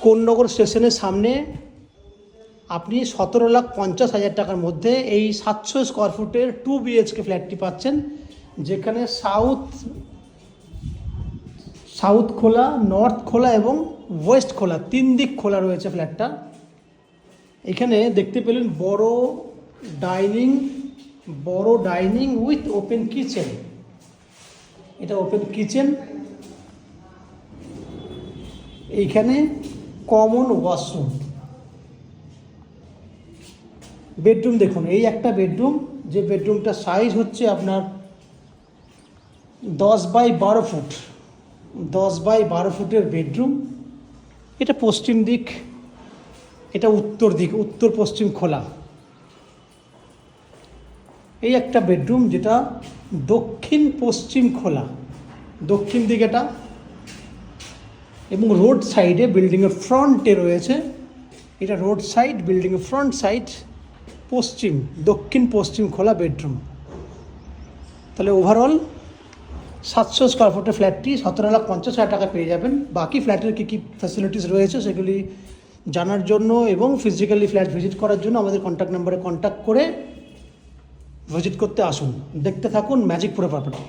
কোন্নগর স্টেশনের সামনে আপনি 17,50,000 টাকার মধ্যে এই 700 স্কোয়ার ফুটের 2 BHK ফ্ল্যাটটি পাচ্ছেন, যেখানে সাউথ খোলা, নর্থ খোলা এবং ওয়েস্ট খোলা, 3 দিক খোলা রয়েছে ফ্ল্যাটটা। এখানে দেখতে পেলেন বড় ডাইনিং উইথ ওপেন কিচেন। এটা ওপেন কিচেন, এইখানে কমন ওয়াশরুম। বেডরুম দেখুন, এই একটা বেডরুম, যে বেডরুমটা সাইজ হচ্ছে আপনার 10x12 ফুট, 10x12 ফুটের বেডরুম। এটা পশ্চিম দিক, এটা উত্তর দিক, উত্তর পশ্চিম খোলা। এই একটা বেডরুম যেটা দক্ষিণ পশ্চিম খোলা, দক্ষিণ দিক এটা, এবং রোড সাইডে বিল্ডিংয়ের ফ্রন্টে রয়েছে। এটা রোড সাইড, বিল্ডিংয়ের ফ্রন্ট সাইড, দক্ষিণ পশ্চিম খোলা বেডরুম। তাহলে ওভারঅল 700 স্কোয়ার ফুটের ফ্ল্যাটটি 17,50,000 টাকা পেয়ে যাবেন। বাকি ফ্ল্যাটের কী কী ফ্যাসিলিটিস রয়েছে সেগুলি জানার জন্য এবং ফিজিক্যালি ফ্ল্যাট ভিজিট করার জন্য আমাদের কন্ট্যাক্ট নাম্বারে কন্ট্যাক্ট করে ভিজিট করতে আসুন। দেখতে থাকুন ম্যাজিক পুরো প্রপার্টি।